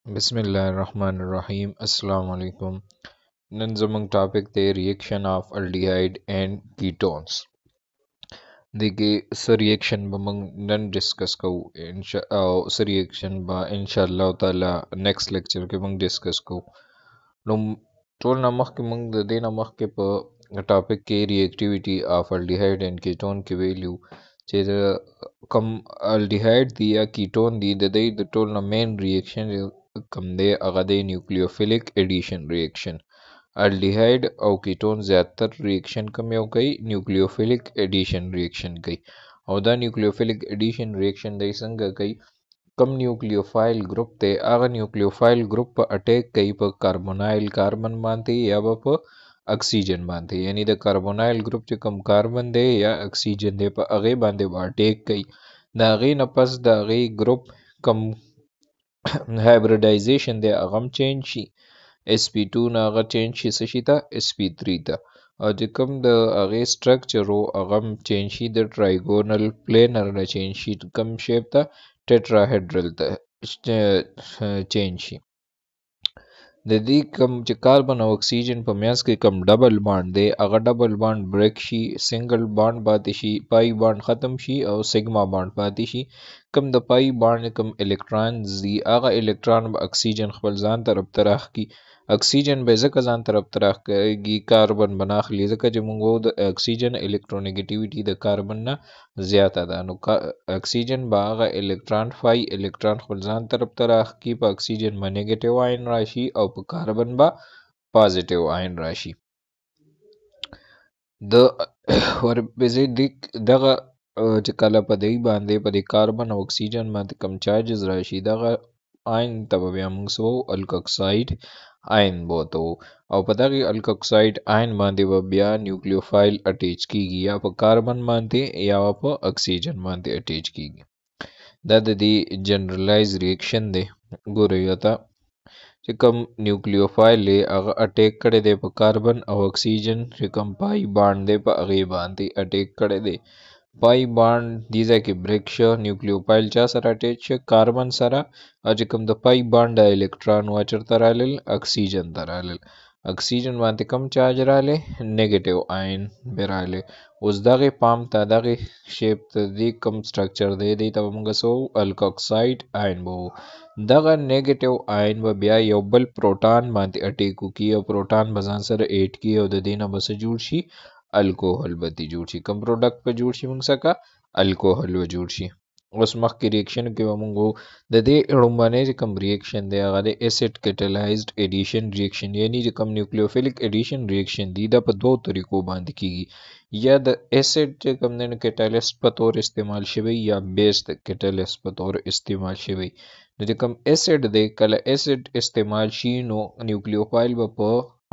बिस्मिल्लाहिर्रहमानिर्रहीम अस्सलाम वालेकुम। नन ज़मंग टॉपिक थे reaction of aldehyde and ketones. देखिए स रिएक्शन बमंग नन डिस्कस को स रिएक्शन बा इंशाअल्लाह ताला नेक्स्ट लेक्चर के मंग डिस्कस को नुम टोल नमक के मंग दे नमक के प टॉपिक के reactivity of aldehyde and ketone के वैल्यू चेज कम अल्डिहाइड दी या कीटोन दी द टोल ना मेन रिएक्शन कम दे अगदे न्यूक्लियोफिलिक एडिशन रिएक्शन अल्डिहाइड और कीटोन ज़्यादातर रिएक्शन कम यो कई न्यूक्लियोफिलिक एडिशन रिएक्शन कई और द न्यूक्लियोफिलिक एडिशन रिएक्शन दई संग कई कम न्यूक्लियोफाइल ग्रुप ते आगा न्यूक्लियोफाइल ग्रुप पर अटैक कई पर कार्बोनाइल कार्बन मानते या पर ऑक्सीजन मानते यानी द कार्बोनाइल ग्रुप जो कम कार्बन दे या ऑक्सीजन दे पर अगे बांधे अटैक कई द अगे नपस द अगे ग्रुप कम hybridization दे अगम चेंज शी sp2 ना अगर चेंज शी सशी था sp3 था और जो कम द अगे स्ट्रक्चर हो अगम change she the trigonal planar ना चेंज शी कम शेप था टेट्राहेड्रल था चेंज शी ददी कम जो कार्बन और ऑक्सीजन पर म्यास के कम डबल बॉन्ड दे अगर डबल बॉन्ड ब्रेक शी सिंगल बॉन्ड बाती शी पाई बॉन्ड ख़त्म शी और सिग्मा बॉन्ड बाती शी कम द पाई बॉन्ड कम इलेक्ट्रॉन दी आगा इलेक्ट्रॉन ऑक्सीजन खपल जान तरफ तरह की ऑक्सीजन बेज़क जान तरफ तरह की कार्बन बना खली ज़का जो मुंगो the oxygen electronegativity the carbon ना ज़्यादा दा नु ऑक्सीजन बागा इलेक्ट्रॉन फाई इलेक्ट्रॉन खपल जान तरफ तरह की पर ऑक्सीजन में नेगेटिव आयन राशि और पर कार्बन बा पॉजिटिव आयन राशि द और बेसिक दगा कला पदई बांधे पदे कार्बन ऑक्सीजन में कम चार्जेस राशि दगा आयन तब व्यामंगसो अल्कोक्साइड आयन बोतो और पता कि अल्कोक्साइड आयन मानते व ब्या न्यूक्लियोफाइल अटैच की गई या पर कार्बन मानते या पर ऑक्सीजन मानते अटैच की गई दादा दी जनरलाइज रिएक्शन दे गो रही था कम न्यूक्लियोफाइल ले अटैक करे दे पर कार्बन और ऑक्सीजन कम पाई बांड दे पर अगे बांधे अटैक करे दे पाई बांड दीजा की ब्रेक्श न्यूक्लियोफाइल चा सर अटैच कार्बन सरा अजकम द पाई बांड इलेक्ट्रॉन वाचर तरालेल ऑक्सीजन तरालेल ऑक्सीजन मानते कम चार्ज राले नेगेटिव आयन बेराले उस दागे पाम ता दागे शेप दी कम स्ट्रक्चर दे तब मंगसो अल्कोक्साइड आयन बो दगा नेगेटिव आयन व ब्या योबल प्रोटॉन मानते अटेकु की और प्रोटॉन बजान सर 8 की और देना बस जुड़शी अल्कोहल बती जुड़शी कम प्रोडक्ट पे जुड़शी मंग सका अल्कोहल व जुड़शी उस मख की रिएक्शन के वमुंगो दे रुम्बाने कम रिएक्शन दे आगे एसिड कैटेलाइज्ड एडिशन रिएक्शन यानी जो कम न्यूक्लियोफिलिक एडिशन रिएक्शन दीदा पर दो तरीकों बांध की या द एसिड जो कम ने कैटालिस्ट पर तौर इस्तेमाल शवी या बेस कैटालिस्ट पर तौर इस्तेमाल शवी जो कम एसिड दे कल एसिड इस्तेमाल शीनो न्यूक्लियोफाइल व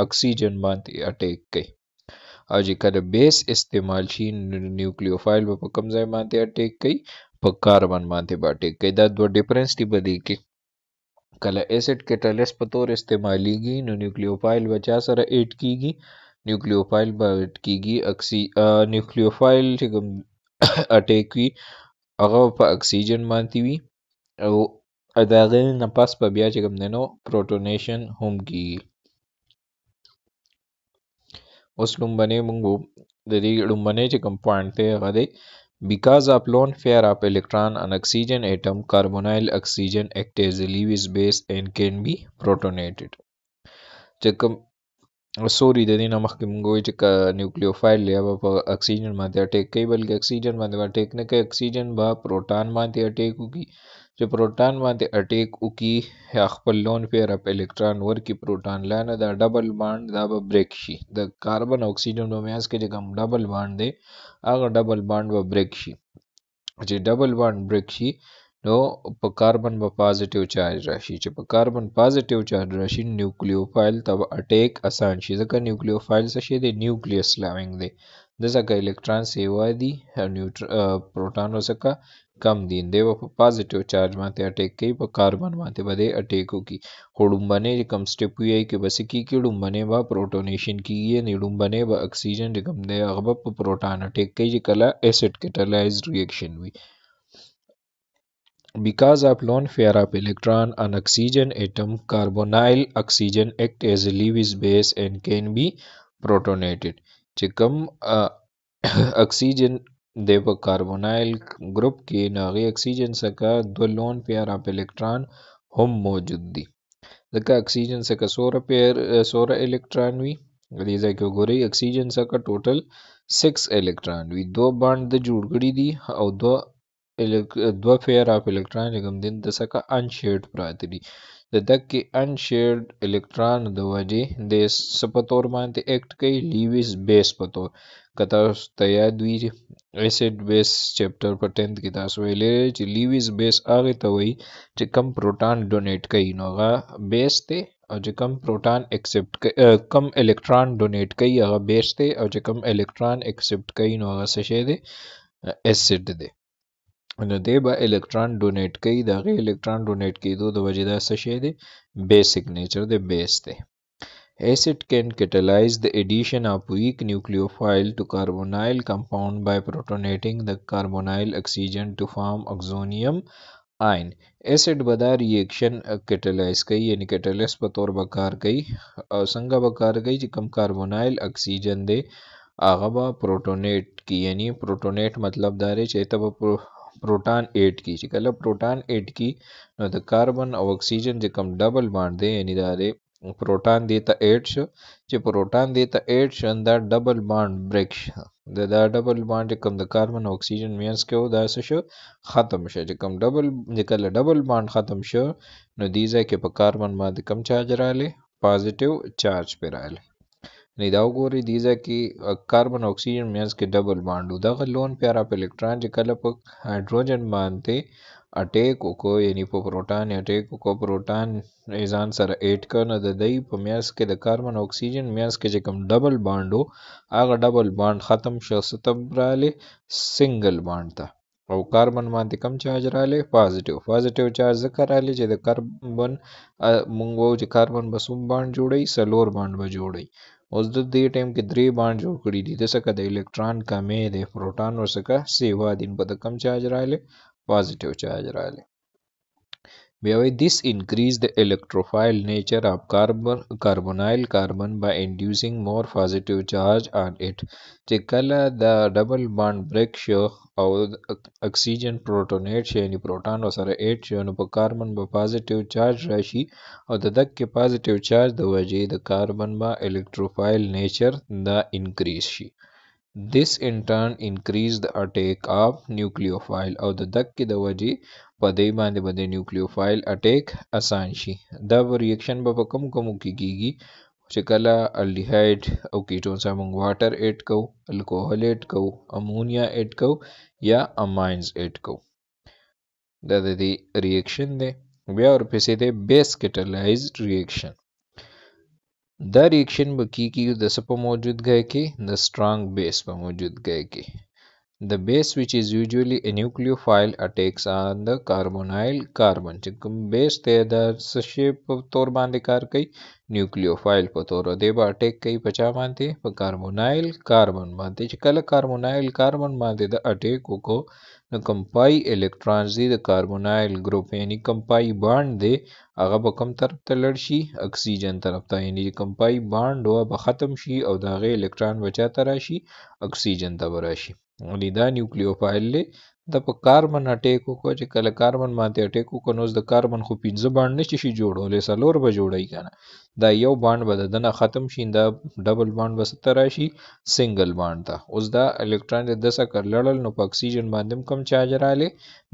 ऑक्सीजन बांधे अटैक के और जी कल बेस इस्तेमाल शी न्यूक्लियोफाइल व कम जाए बांधे अटैक कई कार्बन मानते बाटे कई दो डिफरेंस थी बदी के कला एसिड कैटालिस्ट पतोर इस्तेमाली गी न्यूक्लियोफाइल बचा सर एट की गी न्यूक्लियोफाइल बट की गी न्यूक्लियोफाइल अटैक की अगर ऑक्सीजन मानती हुई और अदागे नपास पर ब्या चिकम देनो प्रोटोनेशन होम की उस लुम्बने मुंगो दरी लुम्बने चिकम पॉइंट थे गदे because of lone pair of electron on oxygen atom carbonyl oxygen act as a Lewis base and can be protonated जकम सॉरी दे देना मख मुंगो का न्यूक्लियोफाइल ले अब ऑक्सीजन माते अटैक कई बल्कि ऑक्सीजन माते अटैक ने के ऑक्सीजन बा प्रोटॉन माते अटैक की जो प्रोटॉन माते अटैक उकी अखपल लोन पेयर ऑफ इलेक्ट्रॉन वर की प्रोटॉन लाना द डबल बॉन्ड द ब्रेक शी द कार्बन ऑक्सीजन में मैस के जगह डबल बॉन्ड दे अगर डबल बॉन्ड व ब्रेक शी जे डबल बॉन्ड ब्रेक शी नो कार्बन व पॉजिटिव चार्ज राशि च कार्बन पॉजिटिव चार्ज राशि न्यूक्लियोफाइल तब अटैक आसान शी जका न्यूक्लियोफाइल से दे न्यूक्लियस लाविंग दे जैसा का इलेक्ट्रॉन सेवा दी प्रोटॉन हो सका कम दिन दे वो पॉजिटिव चार्ज माते अटैक कई पर कार्बन माते बदे अटैक की हुडुम्बने कम स्टेप हुई कि बस की डुम्बने व प्रोटोनेशन की ये निडुम्बने व ऑक्सीजन कम दे अगब प्रोटॉन अटैक कई कला एसिड कैटालाइज्ड रिएक्शन हुई Because of lone pair of electron on oxygen atom, carbonyl oxygen act as a Lewis base and can be protonated. چې کوم اکسیجن د په کاربونایل ګروپ کې ناغي اکسیجن څخه دو لون پیر اف الکترون هم موجود دي. ځکه اکسیجن څخه سوره الکترون وي. دې ځای کې وګورئ اکسیجن څخه ټوټل 6 الکترون وي. دو باند د جوړ کړي دي او دو پیر اف الکترون کوم دین د څخه انشیرډ پراته دي. د دغه انشیرډ الکترون د وجې د سپتور باندې اکټ کوي لیویس بیس په تور. که تاسو ته یاد وي ایسید بیس چپټر په 10 کې تاسو ویلې چې لیویس بیس هغه ته وایي چې کم پروټون ډونیټ کوي نو هغه بیس دی، او چې کم پروټون ایکسپټ کم الکترون ډونیټ کوي هغه بیس دی، او چې کم الکترون ایکسپټ کوي نو هغه څه شی دی؟ ایسید دی. نو دی به الکترون ډونیټ کوي، د هغې الکترون ډونیټ کېدو د وجې دا څه شی دی؟ بیسک نیچر دی، بیس دی. Acid can catalyze the addition of weak nucleophile to carbonyl compound by protonating the carbonyl oxygen to form oxonium ion. Acid به دا ریاکشن کټلایز کوي، یعنی کټلیست په تور به کار کوي. او څنګه به کار کوي چې کم کاربونایل اکسیجن دی هغه به پروټونیټ کی، یعنی پروټونیټ مطلب دا دی چې ته به پروټان ایډ کی. چې کله پروټان ایډ کی نو د کاربن او اکسیجن چې کم ډبل باند دی، یعنی دا دی پروټان دی ته ایډ شو. چې پروټان دی ته ایډ شو دا ډبل باند بریک شو. دا ډبل باند چې کم د کاربن او اکسیجن مینس کې و دا څه شو؟ ختم شو. چې کم کله ډبل باند ختم شو نو دې ځای کې په کاربن باندې کم چارج راغلی؟ پازیټیو چارج پې راغلی. نه دا وګورئ دې ځای کې کاربن او اکسیجن مینس کې ډبل باند و. دغه لون پیر اف الکترون چې کله په هایدروجن باندې اٹیک وکړو، یعنی په پروټان اٹیک وکړو، پروټان ځان سره ایډ کړ نو د دوی په میانس کې د کاربن او اکسیجن میانس کې چې کوم ډبل باند و هغه ډبل باند ختم شو، څه ته راغلی؟ سنګل باند ته. او کاربن باندې کم چارج راغلی؟ پازیټیو چارج ځکه راغلی چې د کاربن مونږ وایو چې کاربن به څوم باند جوړوي؟ څلور باند به جوړوي. اوس د دې ټایم کې درې باند جوړ کړي دي، د څخه د الکترون کمې دی، پروټان ورڅخه سیوا دي، په د کم چارج راغلی؟ پازیټیو چارج راغلی. بیا وایي this increase the electrophile nature of carbonyl carbon by inducing more positive charge on it. چې کله د ډبل باند بریک شو او اکسیجن پروټونیټ شي، یعنی پروټان سره ایډ شو نو په کاربن به پازیټیو چارج راشي، او د دغه پازیټیو چارج د وجې د کاربن به الکتروفایل نیچر دا انکریز شي. This in turn increase the attack of nucleophile او د دغه د وجې په دې باندې به د نیوکلیوفایل اٹیک آسان شي. دا ریاکشن به په کومو کې کیږي چې کله الډیهایډ او کیټون سره موږ واټر ایډ کوو، الکوهول ایډ کوو، امونیا ایډ کوو یا اماینز ایډ کوو. دا د دې ریاکشن دی. بیا ورپسې دی بیس کټلایزډ ریاکشن. دا ریاکشن به کیږي د څه په موجودګۍ کې؟ د سټرانګ بیس په موجودګۍ کې. The base which is usually a nucleophile attacks on the carbonyl carbon. چې کوم بیس دی د څه شی په تور باندې کار کوي؟ نیوکلیوفایل په تور. دی به اٹیک کوي په چا باندې؟ په کاربونایل کاربن باندې. چې کله کاربونایل کاربن باندې د اٹیک وکړو نو کوم پای الکترونز دی د کاربونایل ګروپ، یعنی کوم پای باند دی هغه به کوم طرف ته لړ شي؟ اکسیجن طرف ته. یعنی کوم پای باند به ختم شي او د هغې الکترون به چا ته راشي؟ اکسیجن ته به راشي. ولې دا نیوکلیوفایل دی د په کاربن اٹیک وکړو. چې کله کاربن باندې اٹیک وکړو نو د کاربن خو 5 باند نشي شي جوړولی، 4 به جوړوي کنه. دا یو باند به د دنه ختم شي، دا ډبل باند به څه ته راشي؟ سنګل باند ته. اوس دا الکترون د څخه لړل نو په اکسیجن باندې کم چارج راغلی؟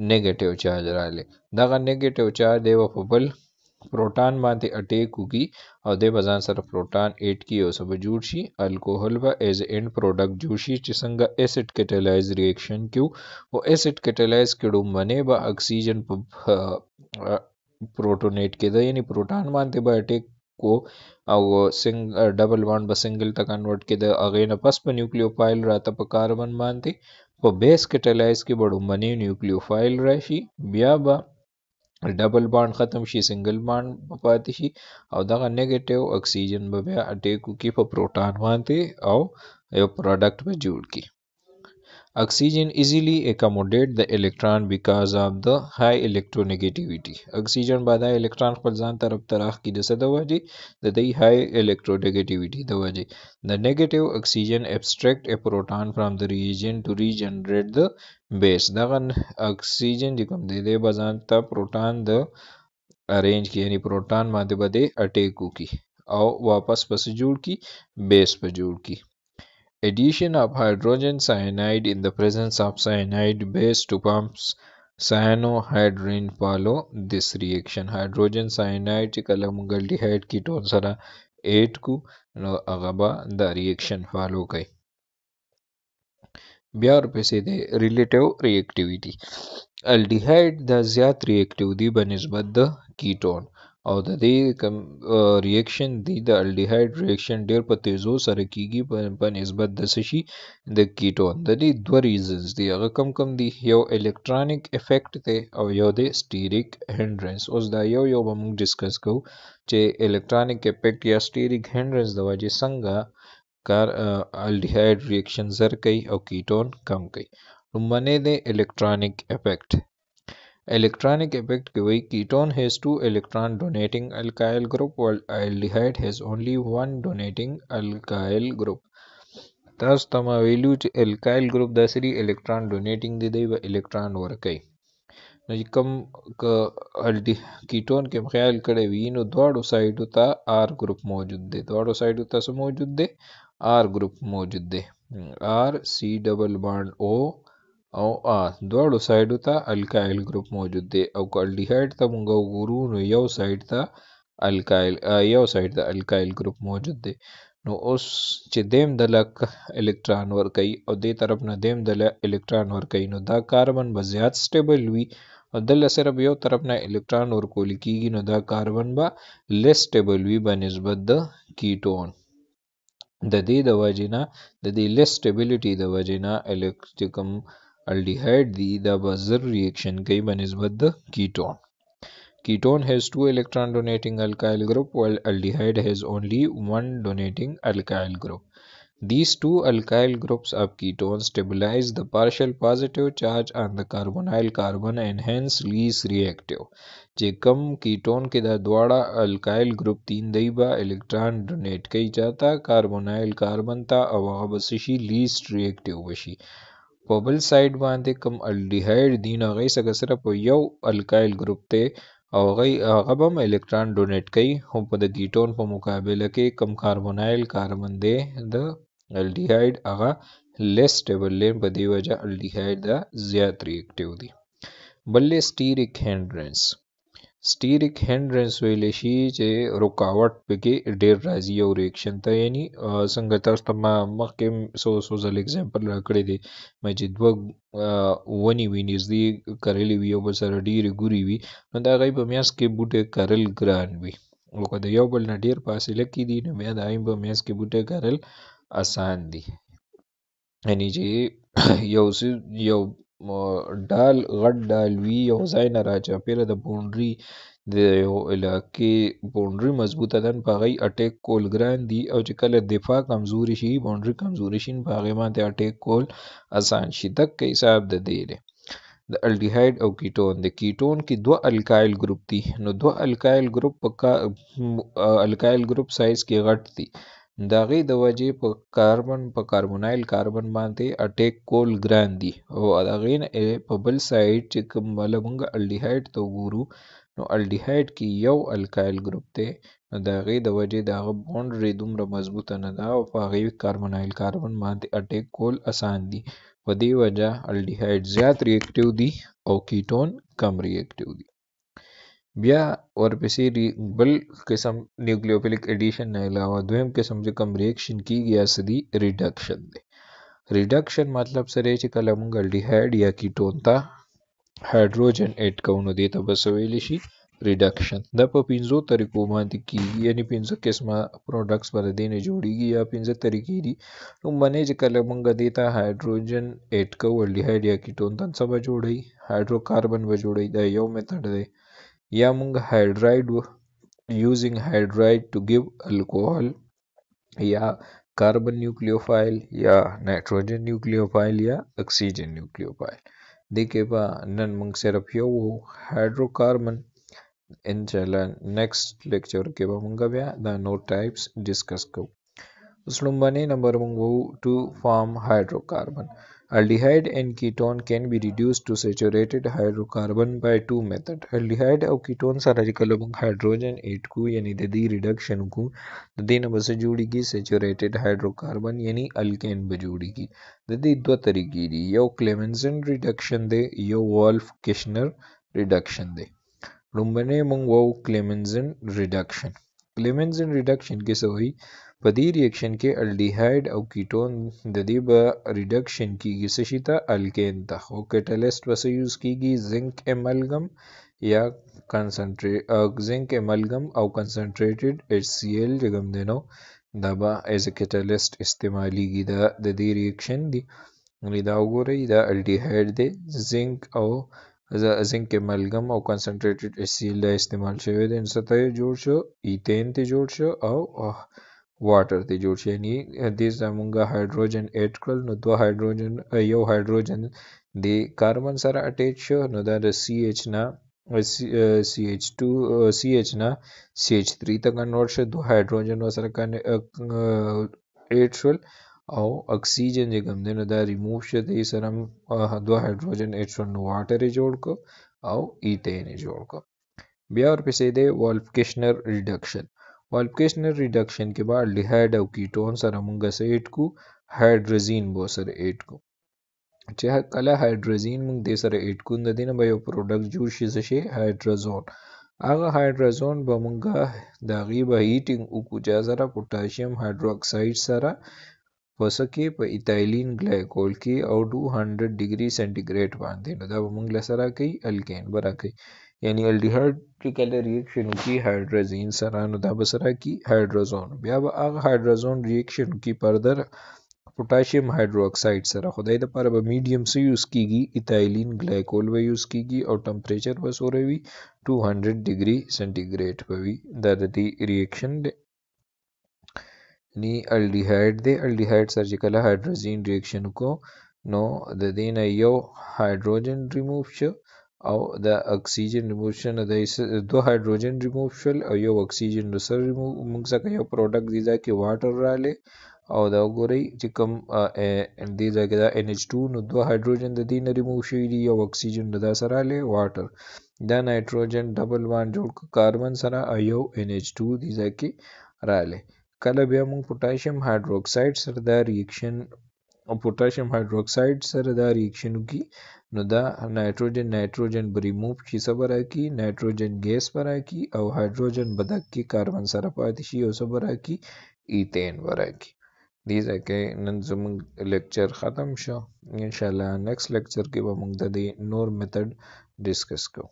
نیگیټیو چارج راغلی. دغه نیگیټیو چارج دی په بل پروټان باندې اٹیک وکړي او دی به ځان سره پروټان ایډ کړي او څه به جوړ شي؟ الکوهول به ایز اینډ پروډکټ جوړ شي. چې څنګه ایسډ کټلایز ریاکشن کیو او ایسډ کټلایز کړو منې به اکسیجن په پروټونیټ کېده، یعنی پروټان باندې به اٹیک کو او ډبل باند به سنگل ته کنورټ کېده. هغې نه پس په نیوکلیوفایل راته په کاربن باندې په بیس کټلایز کې به ډومبنې نیوکلیوفایل راشي، بیا به ډبل باند ختم شي، سنگل باند پاتې شي او دغه نیگیټیو اکسیجن به بیا اٹیک وکړي په پروټان باندې او یو پروډکټ به جوړ کړي. Oxygen easily accommodate the electron because of the high electronegativity. Oxygen by the electron خپل ځان طرف ته راخکې د څه د وجې د دې high electronegativity د وجې. The negative oxygen abstract a proton from the region to regenerate the base. دغه oxygen چې کوم دی دی به ځان ته پروټان د ارینج کی یعنی پروټان باندې به دی اټیک وکي او واپس پس جوړ کی بیس په جوړ کی. Addition of hydrogen cyanide in the presence of cyanide base to pumps cyanohydrin follow this reaction. Hydrogen cyanide چې کله موږ aldehyde ketone سره اډ کو نو هغه به دا ریاکشن فالو کوي. بیا ورپسې دی ریلیټیو ریاکټیویټي. الډیهایډ دا زیات ریاکټیو دی په نسبت د کیټون او د دې کم ریاکشن دی د الډیهایډ ریاکشن ډیر په تیزو سره کیږي په نسبت د سشي د کیټون. د دې دوه ریزنز دی هغه کم کم دی، یو الکترونیک افیکٹ دی او یو دی سټیریک هندرنس. اوس دا یو به موږ ډسکس کوو چې الکترونیک افیکٹ یا سټیریک هندرنس د وجې څنګه کار الډیهایډ ریاکشن زر کوي او کیټون کم کوي. لومړنی دی الکترونیک افیکٹ. Electronic effect کې وایي ketone has two electron donating alkyl group while aldehyde has only one donating alkyl group. تاسو ته ما ویلو چې الکایل ګروپ دا سری الکترون ډونیټینګ دی به الکترون ورکوي. نو چې کوم کیټون کې خیال کړی وي نو دواړو سایډو ته آر ګروپ موجود دی. دواړو سایډو ته څه موجود دی؟ آر ګروپ موجود دی. آر سی ډبل بانډ او او دواړو سایډو ته الکایل ګروپ موجود دی او الډیهایډ ته موږ وګورو نو یو سایډ ته الکایل ګروپ موجود دی. نو اوس چې دیم د لک الکترون ورکوي او دې طرف نه دیم د الکترون ورکوي نو دا کاربن به زیات سټیبل وي او دله صرف یو طرف نه الکترون ورکول کیږي نو دا کاربن به لیس سټیبل وي په نسبت د کیټون. د دې د وجې نه د دې لیس سټیبلیټي د وجې نه الکتریکم aldehyde دی دا به زر ریاکشن کوي په نسبت د کیټون. Ketone has two electron donating alkyl group while aldehyde has only one donating alkyl group. These two alkyl groups of ketone stabilize the partial positive charge on the carbonyl carbon and hence least reactive. چې کم کیټون کې دا دواړه الکایل ګروپ تین دی به الکترون ډونیټ کوي چاته کاربونایل کاربن ته او هغه به شي لیست ریاکټیو وشي. په بل سایډ باندې کم الډیهایډ دی نو هغې څخه صرف یو الکایل ګروپ دی او هغه به هم الکترون ډونیټ کوي خو په د کیټون په مقابله کې کم کاربونایل کاربن دی د الډیهایډ هغه لیس سټیبل دی په دې وجه الډیهایډ دا زیات ریاکټیو دی. بل سټیریک هندرنس. سټیریک هندرنس ویلی شي چې رکاوټ پکې ډیر راځي یو ریاکشن ته، یعنی څنګه تاسو ته ما مخکې څو ځل اگزامپل راکړی دی چې دوه ونې وي نږدې کرلې وي یو بل سره ډیرې ګورې وي نو د هغوی په منځ کې بوټی کرل ګران وي او که د یو بل نه ډیر فاصله کې دي نو بیا د هغوی په منځ کې بوټی کرل اسان دي. یعنی چې یو ډال غټ ډال وي یو ځای نه راچاپېره د بونډري د یو علاقې بونډري مضبوطه ده په هغې اټیک کول ګران دي او چې کله دفاع کمزوري شي بونډري کمزوري شي په هغې باندې اټیک کول اسان شي. دقه حساب د دې دی. د الډیهایډ او کیټون د کیټون کې دوه الکایل ګروپ دي نو دوه الکایل ګروپ سایز کې غټ دي د هغې د وجې په کاربونایل کاربن باندې اټیک کول ګران دي او د هغې نه په بل سایډ چې کوم بله موږ الډیهایډ ته وګورو نو الډیهایډ کې یو الکایل ګروپ دی نو د هغې د وجې د هغه بونډري دومره مضبوطه نه ده او په هغې کاربونایل کاربن باندې اټیک کول اسان دي په دې وجه الډیهایډ زیات ریاکټیو دي او کیټون کم ریاکټیو دي. بیا ورپسې بل قسم نیوکلیوفیلیک ایډیشن نه علاوه دویم قسم چې کوم ریاکشن کیږي یا څه دي ریډکشن دی. ریډکشن مطلب څه دی چې کله موږ الډیهایډ یا کیټون ته هایدروجن اډ کوو نو دې ته به څه ویلی شي ریډکشن. دا په 5 طریقو باندې کیږي یعنی 5 قسمه پروډکټس به د دې نه جوړیږي یا 5 طریقې دي. لومړنی چې کله موږ دې ته هایدروجن اډ کوو الډیهایډ یا کیټون ته څه به جوړوي هایدروکاربن به جوړوي. دا یو میتھډ دی. یا موږ هایډرایډ using hydride to give alcohol یا carbon nucleophile या nitrogen nucleophile या oxygen nucleophile देखे बा नन मंग सिर्फ यो hydrocarbon इंशाल्लाह next lecture के बा मंगा बया द नो टाइप्स डिस्कस को उसलुम्बाने नंबर मंगो to form hydrocarbon. Aldehyde and ketone can be reduced to saturated hydrocarbon by two methods. Aldehyde और ketone सारा जिकल मंग हाइड्रोजन 8 को यानी ददी रिडक्शन को ददी न बस जोड़ीगी सैचुरेटेड हाइड्रोकार्बन यानी अल्केन बजोड़ीगी ददी दो तरीके दी यो क्लेमेंसन रिडक्शन दे यो वोल्फ किशनर रिडक्शन दे लुम्बने मंग वो क्लेमेंसन रिडक्शन किसे हुई पदी रिएक्शन के अल्डिहाइड और कीटोन ददीबा रिडक्शन की गिसशिता अल्केन था वो कैटलिस्ट बस यूज की जिंक एमलगम या जिंक एमलगम और कंसंट्रेटेड HCl जगम देनो दबा एज ए कैटलिस्ट इस्तेमाली की ददी रिएक्शन दी निदाउगो रही दा अल्डिहाइड दे जिंक एमलगम और कंसंट्रेटेड HCl दा इस्तेमाल शवे दे सतह जोड़ शो ईथेन ते जोड़ शो और वाटर ते जोड़ शे यानी दिस अमंगा हाइड्रोजन ऐड करल नो दो हाइड्रोजन यो हाइड्रोजन दे कार्बन सारा अटैच शो नो दा CH ना CH2 CH ना CH3 तक कन्वर्ट शो दो हाइड्रोजन वसर का ऐड शोल और ऑक्सीजन जे गम देनो दा रिमूव शो दे सरम दो हाइड्रोजन ऐड शोल नो वाटर जोड़ को और ईथेन जोड़ को बिया और पिसे दे वोल्फ-किशनर रिडक्शन वोल्फ-किशनर रिडक्शन के बाद अल्डिहाइड और कीटोन सर अमंगा से एट को हाइड्रोजीन बो सर एट को चाहे कला हाइड्रोजीन मंग दे सर एट को दिन बायो प्रोडक्ट जूश से हाइड्रोजोन आगा हाइड्रोजोन बमंगा दागी बा हीटिंग उकु जरा पोटेशियम हाइड्रोक्साइड सरा वसके प इथाइलिन ग्लाइकोल की और 200 डिग्री सेंटीग्रेड बांधे न दा बमंग लसरा कई अल्केन बरा कई यानी अल्डिहाइड की कलर रिएक्शन की हाइड्रोजीन सरानो दा बसरा की हाइड्रोजोन ब्या आग हाइड्रोजोन रिएक्शन की परदर पोटेशियम हाइड्रोक्साइड सरा खुदाई द पर मीडियम से यूज कीगी इथाइलिन ग्लाइकोल व यूज कीगी और टेम्परेचर बस हो रही 200 डिग्री सेंटीग्रेड पर भी दी रिएक्शन दे नी अल्डिहाइड सर्जिकल हाइड्रोजीन रिएक्शन को नो द दिन यो हाइड्रोजन रिमूव शो और द ऑक्सीजन रिमूशन दो हाइड्रोजन रिमूवल और यो ऑक्सीजन दूसरा रिमूव मुंग सका यो प्रोडक्ट दीजा के वाटर राले और द गोरई चिकम दीजा के दा NH2 नो दो हाइड्रोजन द दिन रिमूव शोई यो ऑक्सीजन दा सराले water the nitrogen double bond जोड़ कार्बन सरा यो NH2 दीजा के राले कल बिया मुंग पोटेशियम हाइड्रोक्साइड सरदा रिएक्शन और पोटेशियम हाइड्रोक्साइड सरदा रिएक्शन की नुदा नाइट्रोजन रिमूव की सबर की नाइट्रोजन गैस पर की और हाइड्रोजन बदक की कार्बन सरपातिशी और सबर की ईथेन वर की दीज के नंजम लेक्चर ख़त्म शो इंशाल्लाह नेक्स्ट लेक्चर के बमुंग दी नोर मेथड डिस्कस को